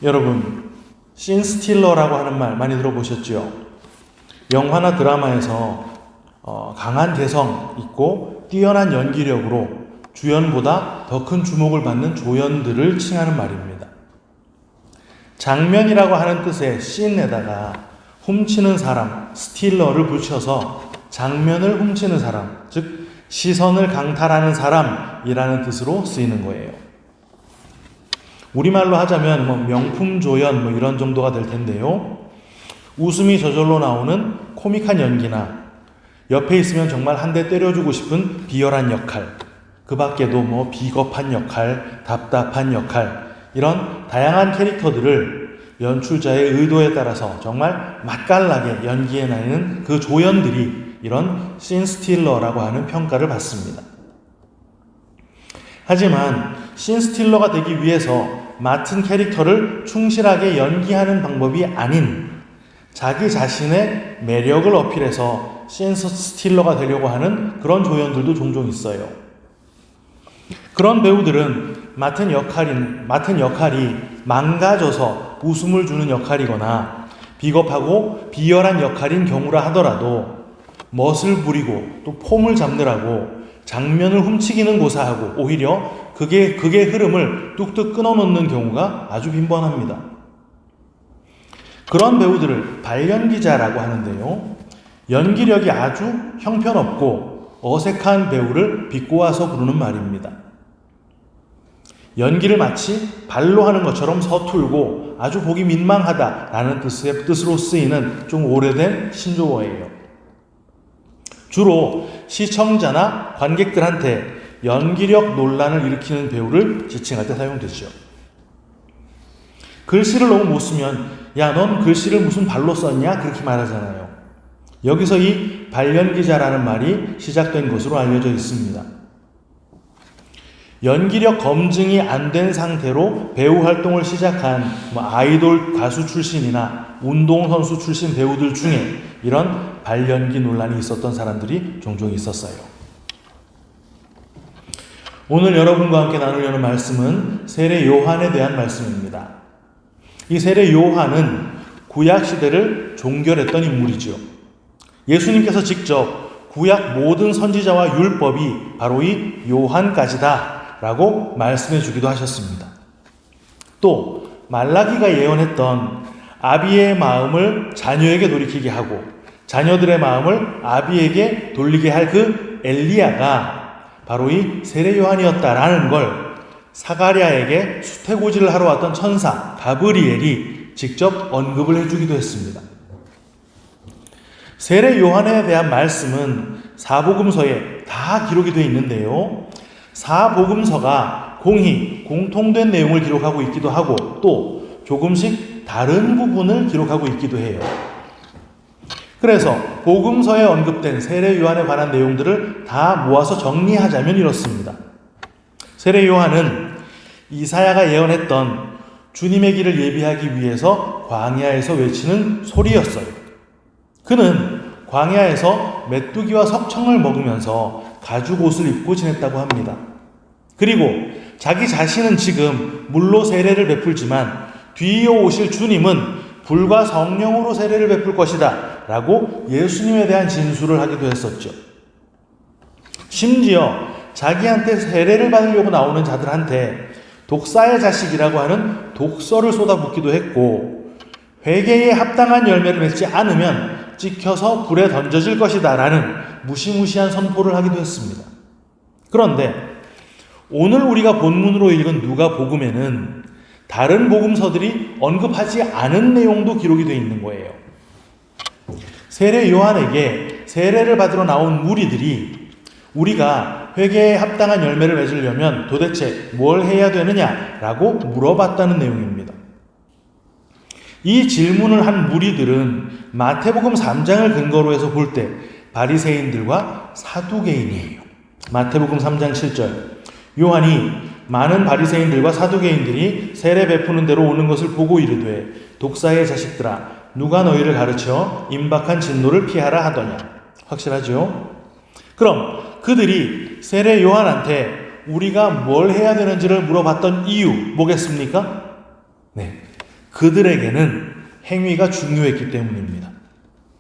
여러분, 신 스틸러라고 하는 말 많이 들어보셨죠? 영화나 드라마에서 강한 개성 있고 뛰어난 연기력으로 주연보다 더 큰 주목을 받는 조연들을 칭하는 말입니다. 장면이라고 하는 뜻의 씬에다가 훔치는 사람, 스틸러를 붙여서 장면을 훔치는 사람, 즉 시선을 강탈하는 사람이라는 뜻으로 쓰이는 거예요. 우리말로 하자면 명품 조연 이런 정도가 될 텐데요. 웃음이 저절로 나오는 코믹한 연기나 옆에 있으면 정말 한 대 때려주고 싶은 비열한 역할, 그 밖에도 비겁한 역할, 답답한 역할, 이런 다양한 캐릭터들을 연출자의 의도에 따라서 정말 맛깔나게 연기해내는 그 조연들이 이런 씬 스틸러라고 하는 평가를 받습니다. 하지만 씬 스틸러가 되기 위해서 맡은 캐릭터를 충실하게 연기하는 방법이 아닌 자기 자신의 매력을 어필해서 씬 스틸러가 되려고 하는 그런 조연들도 종종 있어요. 그런 배우들은 맡은 역할이 망가져서 웃음을 주는 역할이거나 비겁하고 비열한 역할인 경우라 하더라도 멋을 부리고 또 폼을 잡느라고 장면을 훔치기는 고사하고 오히려 그게 흐름을 뚝뚝 끊어놓는 경우가 아주 빈번합니다. 그런 배우들을 발연기자라고 하는데요. 연기력이 아주 형편없고 어색한 배우를 비꼬아서 부르는 말입니다. 연기를 마치 발로 하는 것처럼 서툴고 아주 보기 민망하다라는 뜻으로 쓰이는 좀 오래된 신조어예요. 주로 시청자나 관객들한테 연기력 논란을 일으키는 배우를 지칭할 때 사용되죠. 글씨를 너무 못 쓰면 야, 넌 글씨를 무슨 발로 썼냐? 그렇게 말하잖아요. 여기서 이 발연기자라는 말이 시작된 것으로 알려져 있습니다. 연기력 검증이 안 된 상태로 배우 활동을 시작한 아이돌 가수 출신이나 운동선수 출신 배우들 중에 이런 발연기 논란이 있었던 사람들이 종종 있었어요. 오늘 여러분과 함께 나누려는 말씀은 세례 요한에 대한 말씀입니다. 이 세례 요한은 구약 시대를 종결했던 인물이죠. 예수님께서 직접 구약 모든 선지자와 율법이 바로 이 요한까지다 라고 말씀해 주기도 하셨습니다. 또 말라기가 예언했던 아비의 마음을 자녀에게 돌이키게 하고 자녀들의 마음을 아비에게 돌리게 할 그 엘리야가 바로 이 세례 요한이었다라는 걸 사가랴에게 수태고지를 하러 왔던 천사 가브리엘이 직접 언급을 해주기도 했습니다. 세례 요한에 대한 말씀은 사복음서에 다 기록이 되어 있는데요. 사복음서가 공통된 내용을 기록하고 있기도 하고 또 조금씩 다른 부분을 기록하고 있기도 해요. 그래서 복음서에 언급된 세례 요한에 관한 내용들을 다 모아서 정리하자면 이렇습니다. 세례 요한은 이사야가 예언했던 주님의 길을 예비하기 위해서 광야에서 외치는 소리였어요. 그는 광야에서 메뚜기와 석청을 먹으면서 가죽 옷을 입고 지냈다고 합니다. 그리고 자기 자신은 지금 물로 세례를 베풀지만 뒤이어 오실 주님은 불과 성령으로 세례를 베풀 것이다 라고 예수님에 대한 진술을 하기도 했었죠. 심지어 자기한테 세례를 받으려고 나오는 자들한테 독사의 자식이라고 하는 독서를 쏟아붓기도 했고 회개에 합당한 열매를 맺지 않으면 찍혀서 불에 던져질 것이다 라는 무시무시한 선포를 하기도 했습니다. 그런데 오늘 우리가 본문으로 읽은 누가복음에는 다른 복음서들이 언급하지 않은 내용도 기록이 되어 있는 거예요. 세례 요한에게 세례를 받으러 나온 무리들이 우리가 회개에 합당한 열매를 맺으려면 도대체 뭘 해야 되느냐라고 물어봤다는 내용입니다. 이 질문을 한 무리들은 마태복음 3장을 근거로 해서 볼 때 바리새인들과 사두개인이에요. 마태복음 3장 7절 요한이 많은 바리새인들과 사두개인들이 세례 베푸는 대로 오는 것을 보고 이르되 독사의 자식들아 누가 너희를 가르쳐 임박한 진노를 피하라 하더냐. 확실하죠? 그럼 그들이 세례 요한한테 우리가 뭘 해야 되는지를 물어봤던 이유 뭐겠습니까? 네, 그들에게는 행위가 중요했기 때문입니다.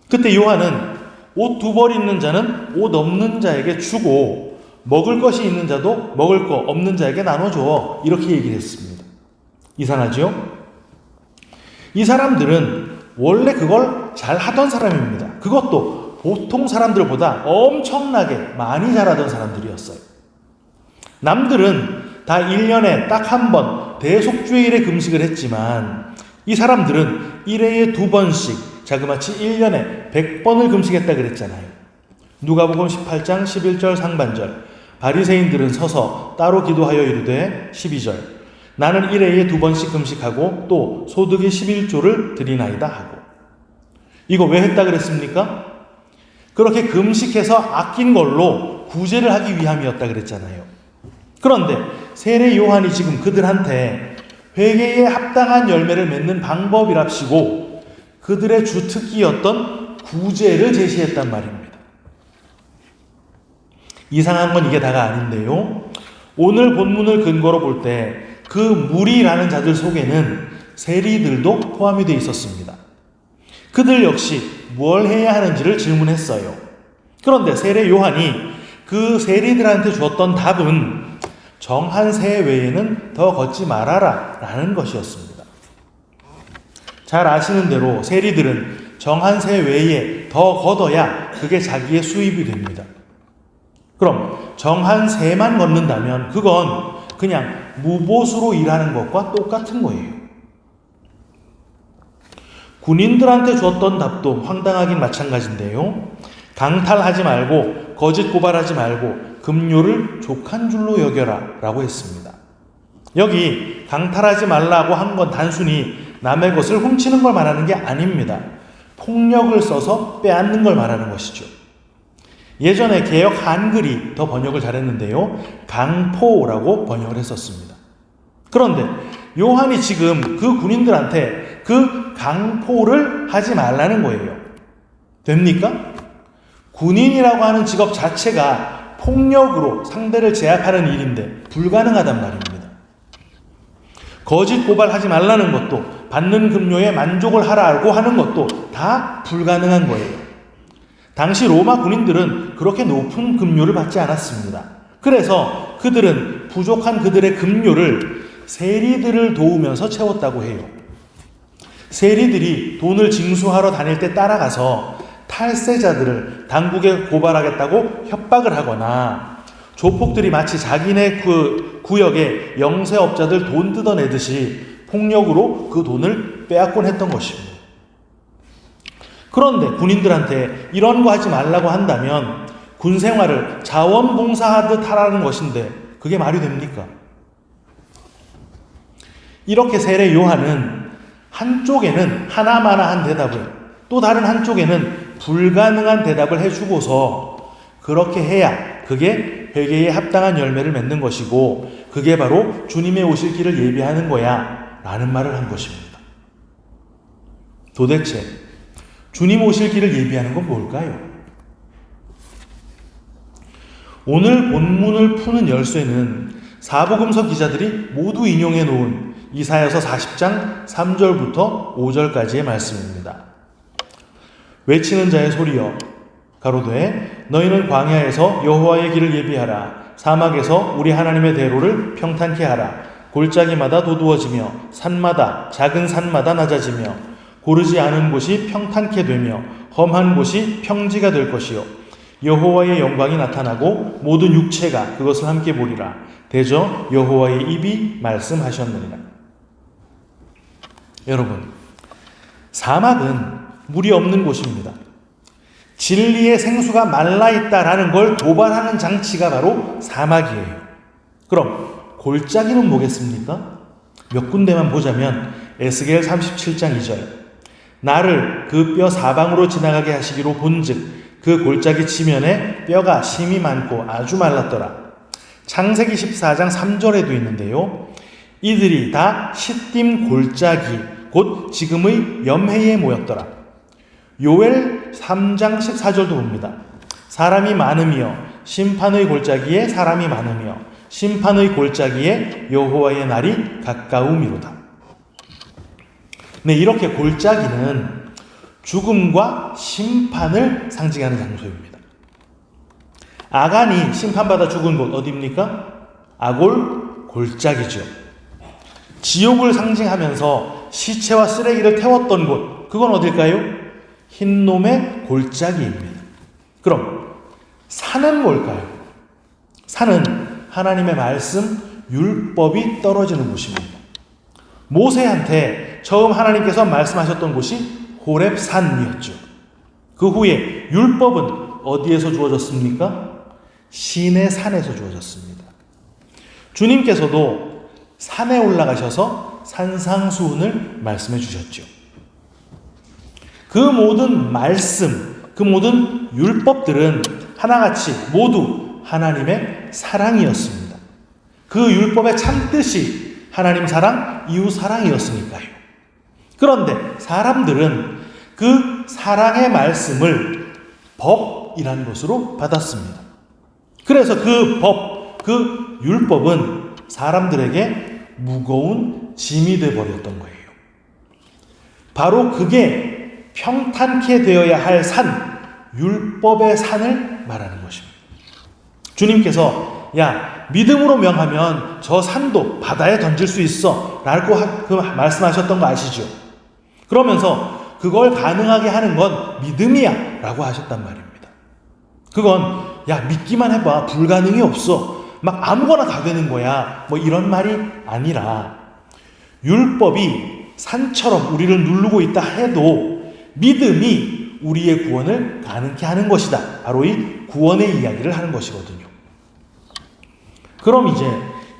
그때 요한은 옷 2벌 있는 자는 옷 없는 자에게 주고 먹을 것이 있는 자도 먹을 거 없는 자에게 나눠줘, 이렇게 얘기를 했습니다. 이상하죠? 이 사람들은 원래 그걸 잘 하던 사람입니다. 그것도 보통 사람들보다 엄청나게 많이 잘하던 사람들이었어요. 남들은 다 1년에 딱 한 번 대속죄일에 금식을 했지만 이 사람들은 1회에 2번씩 자그마치 1년에 100번을 금식했다 그랬잖아요. 누가복음 18장 11절 상반절, 바리새인들은 서서 따로 기도하여 이르되 12절, 나는 1회에 2번씩 금식하고 또 소득의 11조를 드리나이다 하고. 이거 왜 했다 그랬습니까? 그렇게 금식해서 아낀 걸로 구제를 하기 위함이었다 그랬잖아요. 그런데 세례 요한이 지금 그들한테 회개에 합당한 열매를 맺는 방법이랍시고 그들의 주특기였던 구제를 제시했단 말입니다. 이상한 건 이게 다가 아닌데요. 오늘 본문을 근거로 볼 때 그 무리라는 자들 속에는 세리들도 포함이 되어 있었습니다. 그들 역시 뭘 해야 하는지를 질문했어요. 그런데 세례 요한이 그 세리들한테 주었던 답은 정한 새 외에는 더 걷지 말아라 라는 것이었습니다. 잘 아시는 대로 세리들은 정한 새 외에 더 걷어야 그게 자기의 수입이 됩니다. 그럼 정한 새만 걷는다면 그건 그냥 무보수로 일하는 것과 똑같은 거예요. 군인들한테 주었던 답도 황당하긴 마찬가지인데요. 강탈하지 말고 거짓 고발하지 말고 급료를 족한 줄로 여겨라 라고 했습니다. 여기 강탈하지 말라고 한 건 단순히 남의 것을 훔치는 걸 말하는 게 아닙니다. 폭력을 써서 빼앗는 걸 말하는 것이죠. 예전에 개역 한글이 더 번역을 잘했는데요. 강포라고 번역을 했었습니다. 그런데 요한이 지금 그 군인들한테 그 강포를 하지 말라는 거예요. 됩니까? 군인이라고 하는 직업 자체가 폭력으로 상대를 제압하는 일인데 불가능하단 말입니다. 거짓 고발하지 말라는 것도 받는 급료에 만족을 하라고 하는 것도 다 불가능한 거예요. 당시 로마 군인들은 그렇게 높은 급료를 받지 않았습니다. 그래서 그들은 부족한 그들의 급료를 세리들을 도우면서 채웠다고 해요. 세리들이 돈을 징수하러 다닐 때 따라가서 탈세자들을 당국에 고발하겠다고 협박을 하거나 조폭들이 마치 자기네 그 구역의 영세업자들 돈 뜯어내듯이 폭력으로 그 돈을 빼앗곤 했던 것입니다. 그런데 군인들한테 이런 거 하지 말라고 한다면 군 생활을 자원봉사하듯 하라는 것인데 그게 말이 됩니까? 이렇게 세례 요한은 한쪽에는 하나마나한 대답을, 또 다른 한쪽에는 불가능한 대답을 해주고서 그렇게 해야 그게 회개에 합당한 열매를 맺는 것이고 그게 바로 주님의 오실 길을 예비하는 거야 라는 말을 한 것입니다. 도대체 주님 오실 길을 예비하는 건 뭘까요? 오늘 본문을 푸는 열쇠는 사복음서 기자들이 모두 인용해 놓은 이사야서 40장 3절부터 5절까지의 말씀입니다. 외치는 자의 소리여 가로되 너희는 광야에서 여호와의 길을 예비하라. 사막에서 우리 하나님의 대로를 평탄케 하라. 골짜기마다 도두어지며 산마다 작은 산마다 낮아지며 고르지 않은 곳이 평탄케 되며 험한 곳이 평지가 될 것이요 여호와의 영광이 나타나고 모든 육체가 그것을 함께 보리라. 대저 여호와의 입이 말씀하셨느니라. 여러분, 사막은 물이 없는 곳입니다. 진리의 생수가 말라있다라는 걸 도발하는 장치가 바로 사막이에요. 그럼 골짜기는 뭐겠습니까? 몇 군데만 보자면 에스겔 37장 2절 나를 그 뼈 사방으로 지나가게 하시기로 본즉 그 골짜기 지면에 뼈가 심이 많고 아주 말랐더라. 창세기 14장 3절에도 있는데요. 이들이 다 시딤 골짜기 곧 지금의 염해에 모였더라. 요엘 3장 14절도 봅니다. 사람이 많으며 심판의 골짜기에 사람이 많으며 심판의 골짜기에 여호와의 날이 가까우미로다. 네, 이렇게 골짜기는 죽음과 심판을 상징하는 장소입니다. 아간이 심판받아 죽은 곳 어디입니까? 아골 골짜기죠. 지옥을 상징하면서 시체와 쓰레기를 태웠던 곳, 그건 어딜까요? 흰놈의 골짜기입니다. 그럼 산은 뭘까요? 산은 하나님의 말씀, 율법이 떨어지는 곳입니다. 모세한테 처음 하나님께서 말씀하셨던 곳이 호렙산이었죠. 그 후에 율법은 어디에서 주어졌습니까? 시내 산에서 주어졌습니다. 주님께서도 산에 올라가셔서 산상수훈을 말씀해 주셨죠. 그 모든 말씀, 그 모든 율법들은 하나같이 모두 하나님의 사랑이었습니다. 그 율법의 참뜻이 하나님 사랑, 이웃 사랑이었으니까요. 그런데 사람들은 그 사랑의 말씀을 법이라는 것으로 받았습니다. 그래서 그 법, 그 율법은 사람들에게 무거운 짐이 되어버렸던 거예요. 바로 그게 평탄케 되어야 할 산, 율법의 산을 말하는 것입니다. 주님께서 야, 믿음으로 명하면 저 산도 바다에 던질 수 있어 라고 말씀하셨던 거 아시죠? 그러면서 그걸 가능하게 하는 건 믿음이야 라고 하셨단 말입니다. 그건 야, 믿기만 해봐, 불가능이 없어, 막 아무거나 다 되는 거야, 뭐 이런 말이 아니라 율법이 산처럼 우리를 누르고 있다 해도 믿음이 우리의 구원을 가능케 하는 것이다. 바로 이 구원의 이야기를 하는 것이거든요. 그럼 이제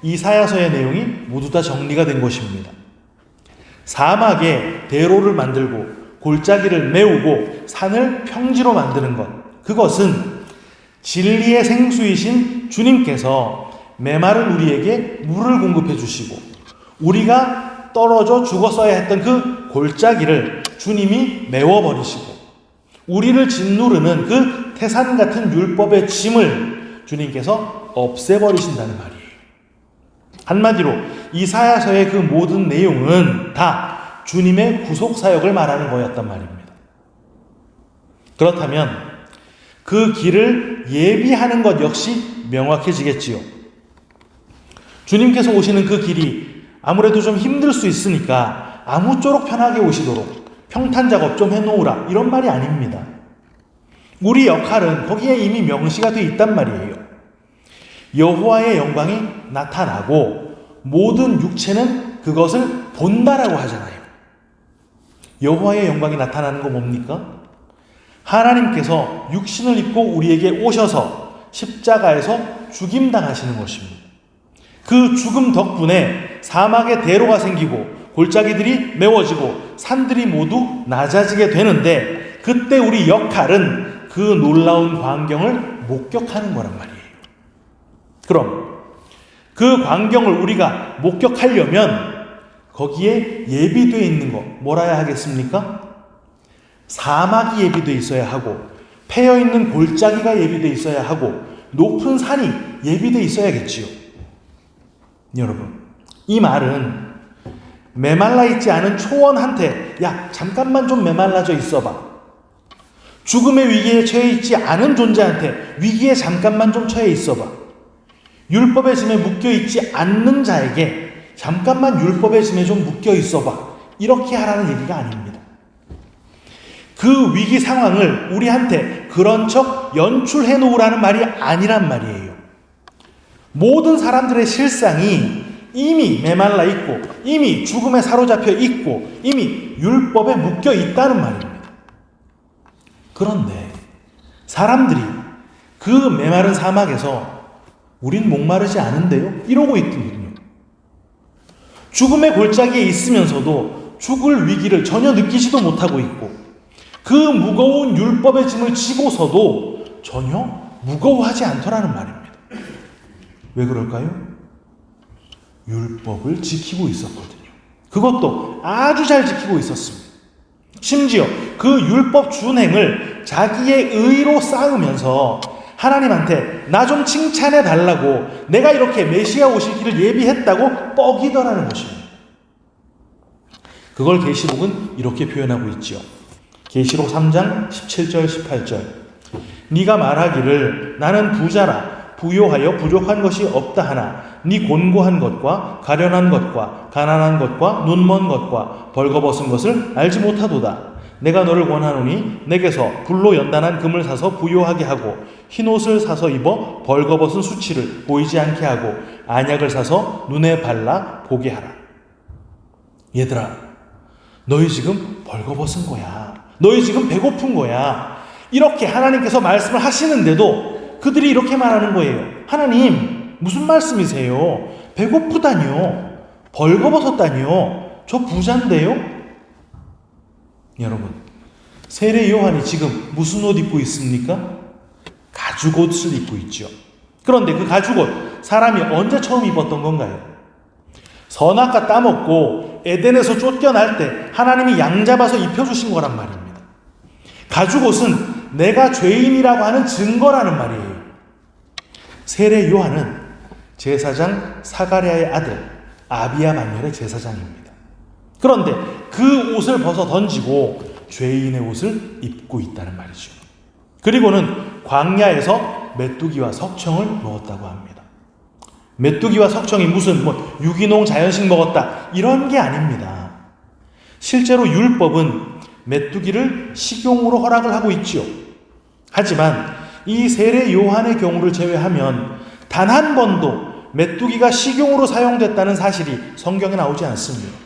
이사야서의 내용이 모두 다 정리가 된 것입니다. 사막에 대로를 만들고 골짜기를 메우고 산을 평지로 만드는 것, 그것은 진리의 생수이신 주님께서 메마른 우리에게 물을 공급해 주시고 우리가 떨어져 죽었어야 했던 그 골짜기를 주님이 메워버리시고 우리를 짓누르는 그 태산 같은 율법의 짐을 주님께서 없애버리신다는 말이에요. 한마디로 이사야서의 그 모든 내용은 다 주님의 구속사역을 말하는 거였단 말입니다. 그렇다면 그 길을 예비하는 것 역시 명확해지겠지요. 주님께서 오시는 그 길이 아무래도 좀 힘들 수 있으니까 아무쪼록 편하게 오시도록 평탄 작업 좀 해놓으라, 이런 말이 아닙니다. 우리 역할은 거기에 이미 명시가 되어 있단 말이에요. 여호와의 영광이 나타나고 모든 육체는 그것을 본다라고 하잖아요. 여호와의 영광이 나타나는 거 뭡니까? 하나님께서 육신을 입고 우리에게 오셔서 십자가에서 죽임당하시는 것입니다. 그 죽음 덕분에 사막에 대로가 생기고 골짜기들이 메워지고 산들이 모두 낮아지게 되는데, 그때 우리 역할은 그 놀라운 광경을 목격하는 거란 말이에요. 그럼 그 광경을 우리가 목격하려면 거기에 예비되어 있는 거 뭐라야 하겠습니까? 사막이 예비되어 있어야 하고 패여있는 골짜기가 예비되어 있어야 하고 높은 산이 예비되어 있어야겠지요. 여러분, 이 말은 메말라 있지 않은 초원한테 야, 잠깐만 좀 메말라져 있어봐, 죽음의 위기에 처해 있지 않은 존재한테 위기에 잠깐만 좀 처해 있어봐, 율법의 짐에 묶여 있지 않는 자에게 잠깐만 율법의 짐에 좀 묶여 있어봐, 이렇게 하라는 얘기가 아닙니다. 그 위기 상황을 우리한테 그런 척 연출해 놓으라는 말이 아니란 말이에요. 모든 사람들의 실상이 이미 메말라 있고 이미 죽음에 사로잡혀 있고 이미 율법에 묶여 있다는 말입니다. 그런데 사람들이 그 메마른 사막에서 우린 목마르지 않은데요? 이러고 있거든요. 죽음의 골짜기에 있으면서도 죽을 위기를 전혀 느끼지도 못하고 있고 그 무거운 율법의 짐을 지고서도 전혀 무거워하지 않더라는 말입니다. 왜 그럴까요? 율법을 지키고 있었거든요. 그것도 아주 잘 지키고 있었습니다. 심지어 그 율법 준행을 자기의 의로 쌓으면서 하나님한테 나 좀 칭찬해 달라고 내가 이렇게 메시아 오실 길을 예비했다고 뻐기더라는 것입니다. 그걸 계시록은 이렇게 표현하고 있지요. 계시록 3장 17절 18절. 네가 말하기를 나는 부자라 부요하여 부족한 것이 없다 하나 네 곤고한 것과 가련한 것과 가난한 것과 눈먼 것과 벌거벗은 것을 알지 못하도다. 내가 너를 권하노니 내게서 불로 연단한 금을 사서 부요하게 하고 흰옷을 사서 입어 벌거벗은 수치를 보이지 않게 하고 안약을 사서 눈에 발라 보게 하라. 얘들아, 너희 지금 벌거벗은 거야. 너희 지금 배고픈 거야. 이렇게 하나님께서 말씀을 하시는데도 그들이 이렇게 말하는 거예요. 하나님, 무슨 말씀이세요? 배고프다니요? 벌거벗었다니요? 저 부자인데요? 여러분, 세례 요한이 지금 무슨 옷 입고 있습니까? 가죽옷을 입고 있죠. 그런데 그 가죽옷, 사람이 언제 처음 입었던 건가요? 선악과 따먹고 에덴에서 쫓겨날 때 하나님이 양 잡아서 입혀주신 거란 말입니다. 가죽옷은 내가 죄인이라고 하는 증거라는 말이에요. 세례 요한은 제사장 사가랴의 아들 아비야 만열의 제사장입니다. 그런데 그 옷을 벗어 던지고 죄인의 옷을 입고 있다는 말이죠. 그리고는 광야에서 메뚜기와 석청을 먹었다고 합니다. 메뚜기와 석청이 무슨 유기농 자연식 먹었다 이런 게 아닙니다. 실제로 율법은 메뚜기를 식용으로 허락을 하고 있지요. 하지만 이 세례 요한의 경우를 제외하면 단 한 번도 메뚜기가 식용으로 사용됐다는 사실이 성경에 나오지 않습니다.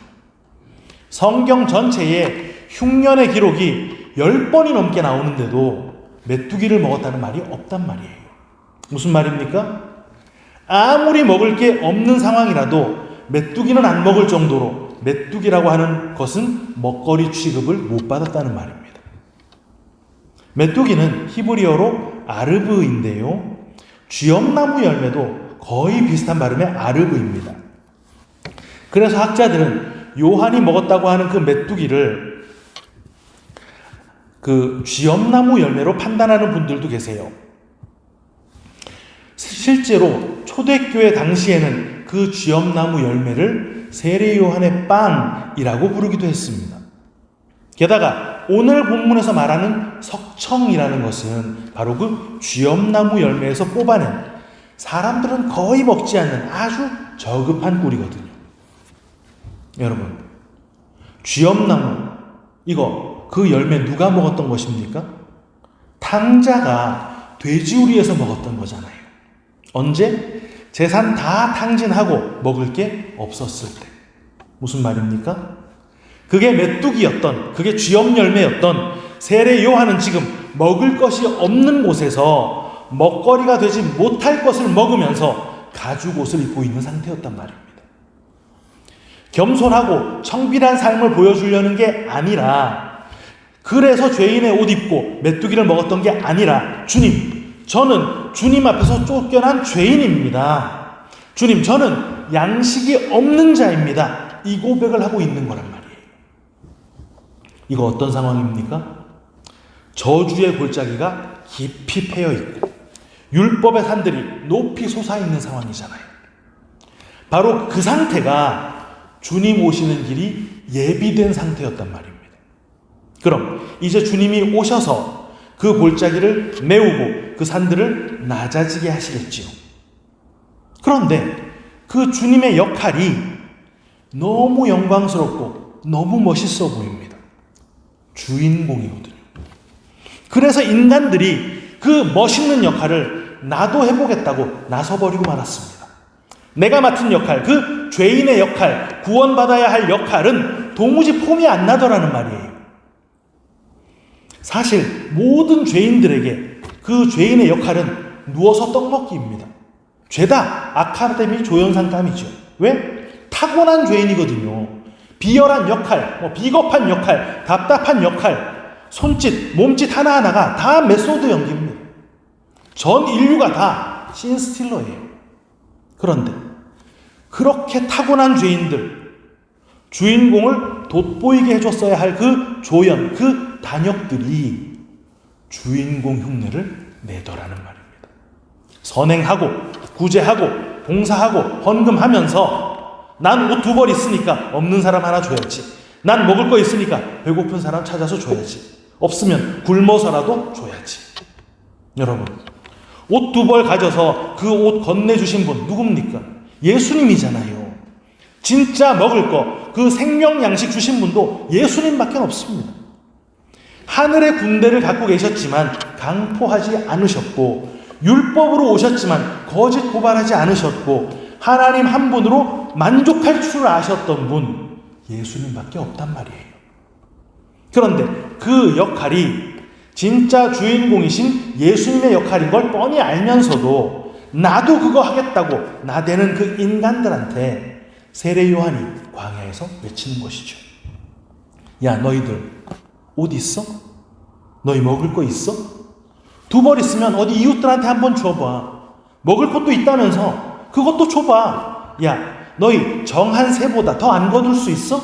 성경 전체에 흉년의 기록이 10번이 넘게 나오는데도 메뚜기를 먹었다는 말이 없단 말이에요. 무슨 말입니까? 아무리 먹을 게 없는 상황이라도 메뚜기는 안 먹을 정도로 메뚜기라고 하는 것은 먹거리 취급을 못 받았다는 말입니다. 메뚜기는 히브리어로 아르브인데요. 쥐엄나무 열매도 거의 비슷한 발음의 아르브입니다. 그래서 학자들은 요한이 먹었다고 하는 그 메뚜기를 그 쥐엄나무 열매로 판단하는 분들도 계세요. 실제로 초대교회 당시에는 그 쥐엄나무 열매를 세례 요한의 빵이라고 부르기도 했습니다. 게다가 오늘 본문에서 말하는 석청이라는 것은 바로 그 쥐엄나무 열매에서 뽑아낸 사람들은 거의 먹지 않는 아주 저급한 꿀이거든요. 여러분, 쥐엄나무 이거 그 열매 누가 먹었던 것입니까? 탕자가 돼지우리에서 먹었던 거잖아요. 언제? 재산 다 탕진하고 먹을 게 없었을 때. 무슨 말입니까? 그게 메뚜기였던, 그게 쥐엄 열매였던 세례 요한은 지금 먹을 것이 없는 곳에서 먹거리가 되지 못할 것을 먹으면서 가죽옷을 입고 있는 상태였단 말입니다. 겸손하고 청빈한 삶을 보여주려는 게 아니라, 그래서 죄인의 옷 입고 메뚜기를 먹었던 게 아니라, 주님, 저는 주님 앞에서 쫓겨난 죄인입니다. 주님, 저는 양식이 없는 자입니다. 이 고백을 하고 있는 거란 말이에요. 이거 어떤 상황입니까? 저주의 골짜기가 깊이 패여 있고 율법의 산들이 높이 솟아있는 상황이잖아요. 바로 그 상태가 주님 오시는 길이 예비된 상태였단 말입니다. 그럼 이제 주님이 오셔서 그 골짜기를 메우고 그 산들을 낮아지게 하시겠지요. 그런데 그 주님의 역할이 너무 영광스럽고 너무 멋있어 보입니다. 주인공이거든요. 그래서 인간들이 그 멋있는 역할을 나도 해보겠다고 나서버리고 말았습니다. 내가 맡은 역할, 그 죄인의 역할, 구원받아야 할 역할은 도무지 폼이 안 나더라는 말이에요. 사실 모든 죄인들에게 그 죄인의 역할은 누워서 떡 먹기입니다. 죄다 아카데미 조연상감이죠. 왜? 타고난 죄인이거든요. 비열한 역할, 비겁한 역할, 답답한 역할, 손짓, 몸짓 하나하나가 다 메소드 연기입니다. 전 인류가 다 신스틸러예요. 그런데 그렇게 타고난 죄인들, 주인공을 돋보이게 해줬어야 할 그 조연, 그 단역들이 주인공 흉내를 내더라는 말입니다. 선행하고 구제하고 봉사하고 헌금하면서 난 옷 2벌 있으니까 없는 사람 하나 줘야지. 난 먹을 거 있으니까 배고픈 사람 찾아서 줘야지. 없으면 굶어서라도 줘야지. 여러분, 옷 2벌 가져서 그 옷 건네주신 분 누굽니까? 예수님이잖아요. 진짜 먹을 거, 그 생명 양식 주신 분도 예수님밖에 없습니다. 하늘의 군대를 갖고 계셨지만 강포하지 않으셨고, 율법으로 오셨지만 거짓 고발하지 않으셨고, 하나님 한 분으로 만족할 줄 아셨던 분, 예수님밖에 없단 말이에요. 그런데 그 역할이 진짜 주인공이신 예수님의 역할인 걸 뻔히 알면서도 나도 그거 하겠다고 나대는 그 인간들한테 세례 요한이 광야에서 외치는 것이죠. 야, 너희들 옷 있어? 너희 먹을 거 있어? 2벌 있으면 어디 이웃들한테 한번 줘봐. 먹을 것도 있다면서 그것도 줘봐. 야, 너희 정한 새보다 더 안 거둘 수 있어?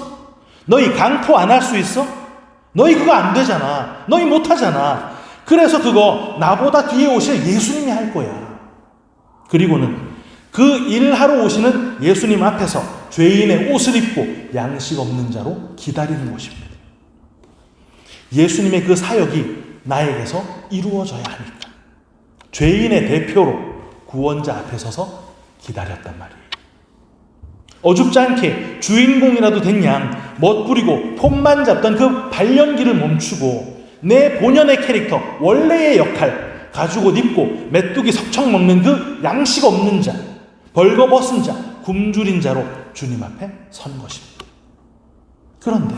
너희 강포 안 할 수 있어? 너희 그거 안 되잖아. 너희 못 하잖아. 그래서 그거 나보다 뒤에 오실 예수님이 할 거야. 그리고는 그 일하러 오시는 예수님 앞에서 죄인의 옷을 입고 양식 없는 자로 기다리는 것입니다. 예수님의 그 사역이 나에게서 이루어져야 하니까 죄인의 대표로 구원자 앞에 서서 기다렸단 말이에요. 어줍지 않게 주인공이라도 된 양 멋부리고 폼만 잡던 그 발연기를 멈추고 내 본연의 캐릭터, 원래의 역할, 가죽옷 입고 메뚜기 석청 먹는 그 양식 없는 자, 벌거벗은 자, 굶주린 자로 주님 앞에 선 것입니다. 그런데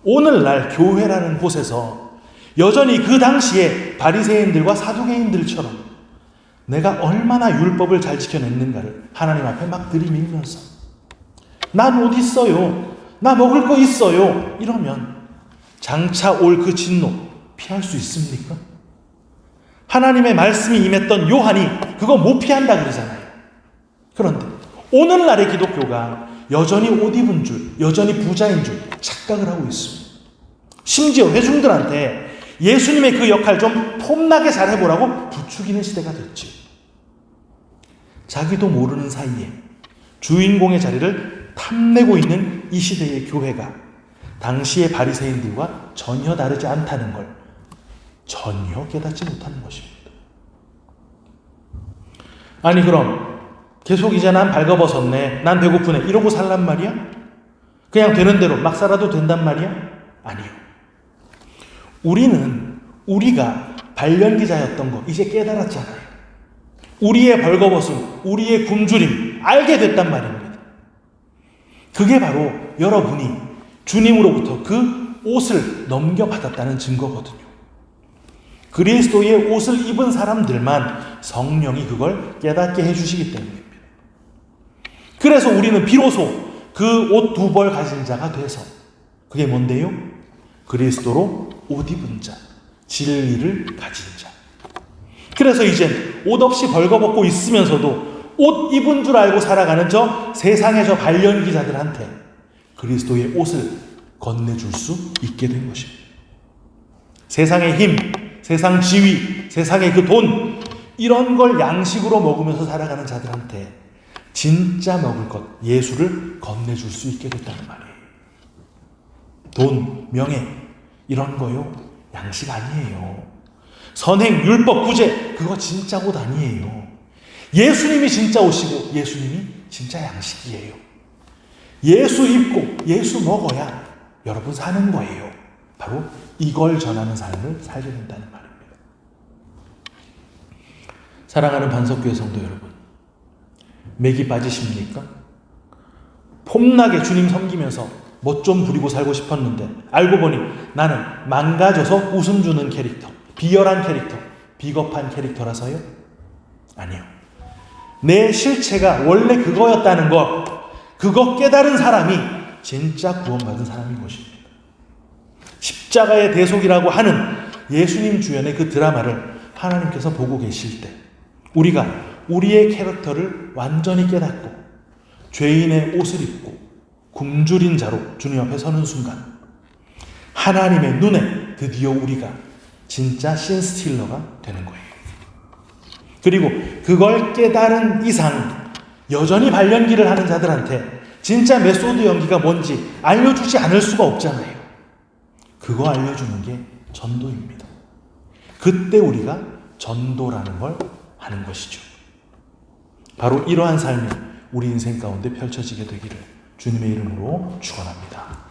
오늘날 교회라는 곳에서 여전히 그 당시에 바리새인들과 사두개인들처럼 내가 얼마나 율법을 잘 지켜냈는가를 하나님 앞에 막 들이밀면서 난 옷 있어요, 나 먹을 거 있어요 이러면 장차 올 그 진노 피할 수 있습니까? 하나님의 말씀이 임했던 요한이 그거 못 피한다 그러잖아요. 그런데 오늘날의 기독교가 여전히 옷 입은 줄, 여전히 부자인 줄 착각을 하고 있습니다. 심지어 회중들한테 예수님의 그 역할 좀 폼나게 잘해보라고 부추기는 시대가 됐지. 자기도 모르는 사이에 주인공의 자리를 탐내고 있는 이 시대의 교회가 당시의 바리새인들과 전혀 다르지 않다는 걸 전혀 깨닫지 못하는 것입니다. 아니 그럼 계속 이제 난 발가벗었네, 난 배고프네 이러고 살란 말이야? 그냥 되는 대로 막 살아도 된단 말이야? 아니요. 우리는 우리가 발연기자였던 거 이제 깨달았잖아요. 우리의 벌거벗음, 우리의 굶주림 알게 됐단 말입니다. 그게 바로 여러분이 주님으로부터 그 옷을 넘겨받았다는 증거거든요. 그리스도의 옷을 입은 사람들만 성령이 그걸 깨닫게 해주시기 때문입니다. 그래서 우리는 비로소 그 옷 2벌 가진 자가 돼서, 그게 뭔데요? 그리스도로 옷 입은 자, 진리를 가진 자. 그래서 이젠 옷 없이 벌거벗고 있으면서도 옷 입은 줄 알고 살아가는 저 세상의 저 발연기자들한테 그리스도의 옷을 건네줄 수 있게 된 것입니다. 세상의 힘, 세상 지위, 세상의 그 돈, 이런 걸 양식으로 먹으면서 살아가는 자들한테 진짜 먹을 것, 예수를 건네줄 수 있게 됐다는 말이에요. 돈, 명예, 이런 거요, 양식 아니에요. 선행, 율법, 구제, 그거 진짜 옷 아니에요. 예수님이 진짜 옷이고 예수님이 진짜 양식이에요. 예수 입고 예수 먹어야 여러분 사는 거예요. 바로 이걸 전하는 삶을 살게 된다는 말입니다. 사랑하는 반석교회 성도 여러분, 맥이 빠지십니까? 폼나게 주님 섬기면서 멋 좀 부리고 살고 싶었는데 알고 보니 나는 망가져서 웃음 주는 캐릭터, 비열한 캐릭터, 비겁한 캐릭터라서요? 아니요. 내 실체가 원래 그거였다는 것, 그거 깨달은 사람이 진짜 구원받은 사람인 것입니다. 십자가의 대속이라고 하는 예수님 주연의 그 드라마를 하나님께서 보고 계실 때 우리가 우리의 캐릭터를 완전히 깨닫고 죄인의 옷을 입고 굶주린 자로 주님 앞에 서는 순간 하나님의 눈에 드디어 우리가 진짜 신스틸러가 되는 거예요. 그리고 그걸 깨달은 이상 여전히 발연기를 하는 자들한테 진짜 메소드 연기가 뭔지 알려주지 않을 수가 없잖아요. 그거 알려주는 게 전도입니다. 그때 우리가 전도라는 걸 하는 것이죠. 바로 이러한 삶이 우리 인생 가운데 펼쳐지게 되기를 주님의 이름으로 축원합니다.